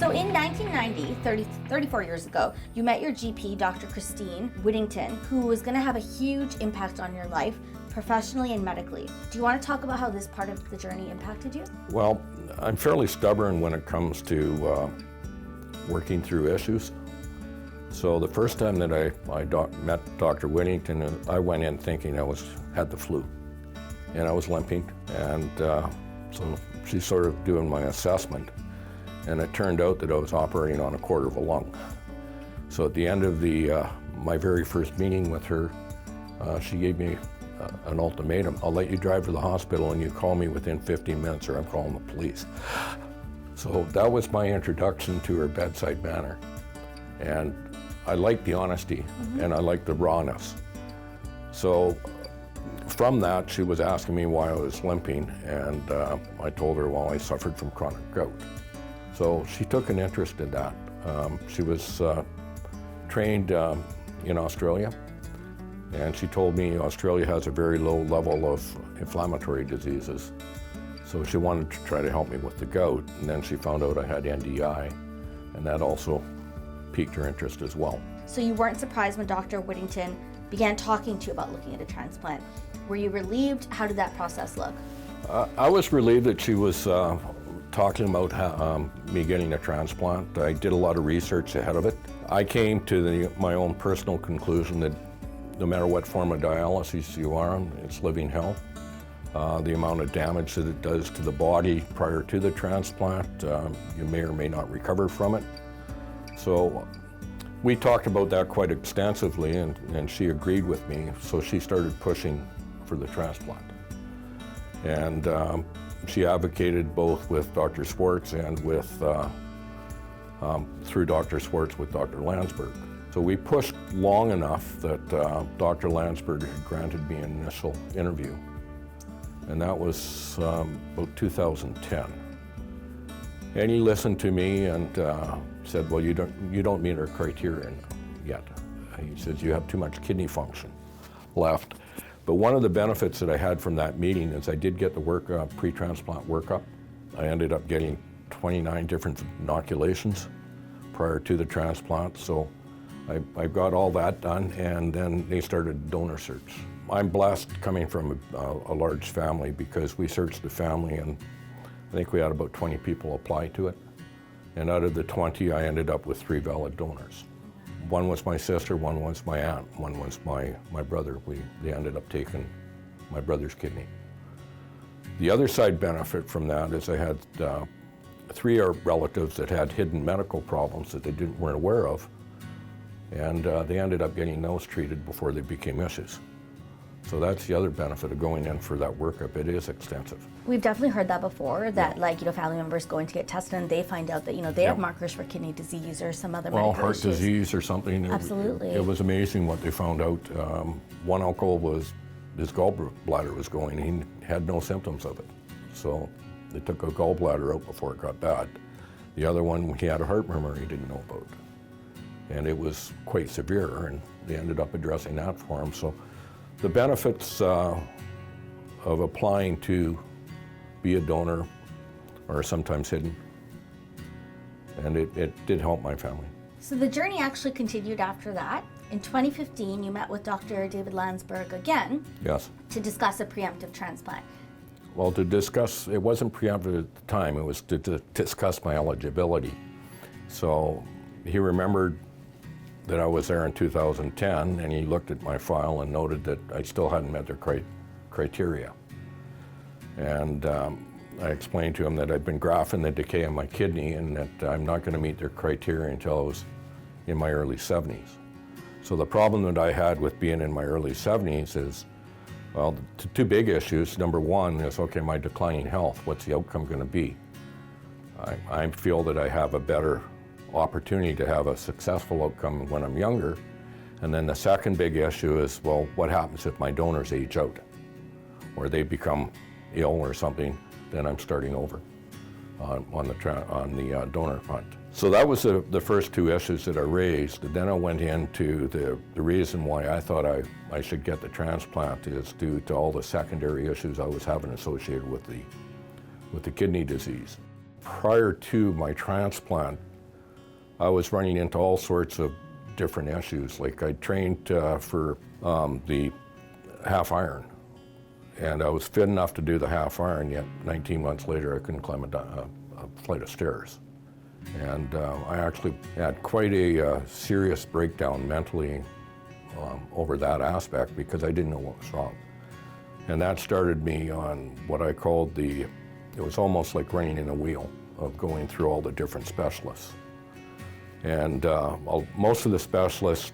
So in 1990, 34 years ago, you met your GP, Dr. Christine Whittington, who was going to have a huge impact on your life, professionally and medically. Do you want to talk about how this part of the journey impacted you? Well, I'm fairly stubborn when it comes to working through issues. So the first time that I met Dr. Whittington, I went in thinking I had the flu, and I was limping, and so she's sort of doing my assessment, and it turned out that I was operating on a quarter of a lung. So at the end of my very first meeting with her, she gave me an ultimatum. I'll let you drive to the hospital and you call me within 15 minutes or I'm calling the police. So that was my introduction to her bedside manner. And I liked the honesty and I liked the rawness. So from that, she was asking me why I was limping, and I told her, well, I suffered from chronic gout. So she took an interest in that. She was trained in Australia, and she told me Australia has a very low level of inflammatory diseases. So she wanted to try to help me with the gout, and then she found out I had NDI, and that also piqued her interest as well. So you weren't surprised when Dr. Whittington began talking to you about looking at a transplant. Were you relieved? How did that process look? I was relieved that she was talking about me getting a transplant. I did a lot of research ahead of it. I came to my own personal conclusion that no matter what form of dialysis you are on, it's living hell. The amount of damage that it does to the body prior to the transplant, you may or may not recover from it. So we talked about that quite extensively, and she agreed with me, so she started pushing for the transplant. And she advocated both with Dr. Swartz and through Dr. Swartz with Dr. Landsberg. So we pushed long enough that Dr. Landsberg had granted me an initial interview, and that was about 2010. And he listened to me and said, well, you don't meet our criteria yet. He says, you have too much kidney function left. But one of the benefits that I had from that meeting is I did get the pre-transplant workup. I ended up getting 29 different inoculations prior to the transplant. So I got all that done, and then they started donor search. I'm blessed coming from a large family, because we searched the family, and I think we had about 20 people apply to it. And out of the 20, I ended up with 3 valid donors. One was my sister, one was my aunt, one was my brother. They ended up taking my brother's kidney. The other side benefit from that is I had 3 relatives that had hidden medical problems that they weren't aware of, and they ended up getting those treated before they became issues. So that's the other benefit of going in for that workup. It is extensive. We've definitely heard that before, that family members going to get tested and they find out that, they have markers for kidney disease or some other medical heart issues. disease or something. Absolutely. It was amazing what they found out. One uncle his gallbladder was going. He had no symptoms of it. So they took a gallbladder out before it got bad. The other one, he had a heart murmur he didn't know about. And it was quite severe, and they ended up addressing that for him. So the benefits of applying to be a donor are sometimes hidden, and it did help my family. So the journey actually continued after that. In 2015, you met with Dr. David Landsberg again. Yes. To discuss a preemptive transplant. Well, it wasn't preemptive at the time, it was to discuss my eligibility. So he remembered that I was there in 2010, and he looked at my file and noted that I still hadn't met their criteria. And I explained to him that I'd been graphing the decay of my kidney and that I'm not going to meet their criteria until I was in my early 70s. So the problem that I had with being in my early 70s is, well, the 2 big issues. Number one is, okay, my declining health, what's the outcome going to be? I feel that I have a better opportunity to have a successful outcome when I'm younger. And then the second big issue is, well, what happens if my donors age out or they become ill or something? Then I'm starting over on the donor hunt. So that was the first 2 issues that I raised. And then I went into the reason why I thought I should get the transplant is due to all the secondary issues I was having associated with the kidney disease. Prior to my transplant, I was running into all sorts of different issues. Like I trained for the half iron, and I was fit enough to do the half iron, yet 19 months later I couldn't climb a flight of stairs. And I actually had quite a serious breakdown mentally over that aspect because I didn't know what was wrong. And that started me on what I called it was almost like running in a wheel of going through all the different specialists. And most of the specialists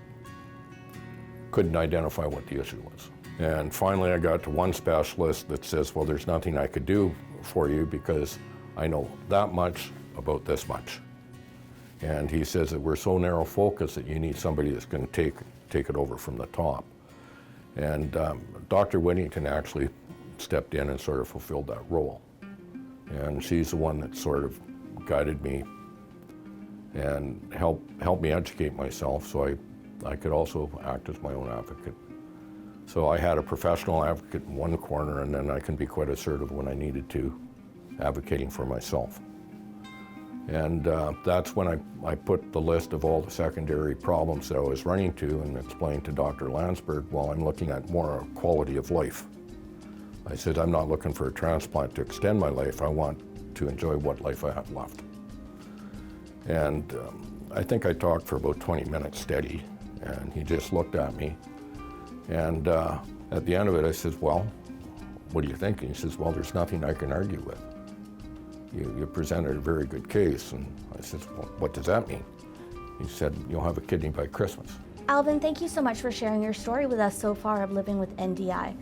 couldn't identify what the issue was. And finally I got to one specialist that says, well, there's nothing I could do for you because I know that much about this much. And he says that we're so narrow focused that you need somebody that's going to take it over from the top. And Dr. Whittington actually stepped in and sort of fulfilled that role. And she's the one that sort of guided me and helped me educate myself so I could also act as my own advocate. So I had a professional advocate in one corner, and then I can be quite assertive when I needed to, advocating for myself. And that's when I put the list of all the secondary problems that I was running to and explained to Dr. Landsberg, well, I'm looking at more quality of life. I said, I'm not looking for a transplant to extend my life. I want to enjoy what life I have left. And I think I talked for about 20 minutes steady, and he just looked at me. And at the end of it, I said, well, what do you think? And he says, well, there's nothing I can argue with. You presented a very good case. And I said, well, what does that mean? He said, you'll have a kidney by Christmas. Alvin, thank you so much for sharing your story with us so far of living with NDI.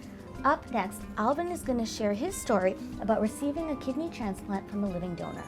Up next, Alvin is going to share his story about receiving a kidney transplant from a living donor.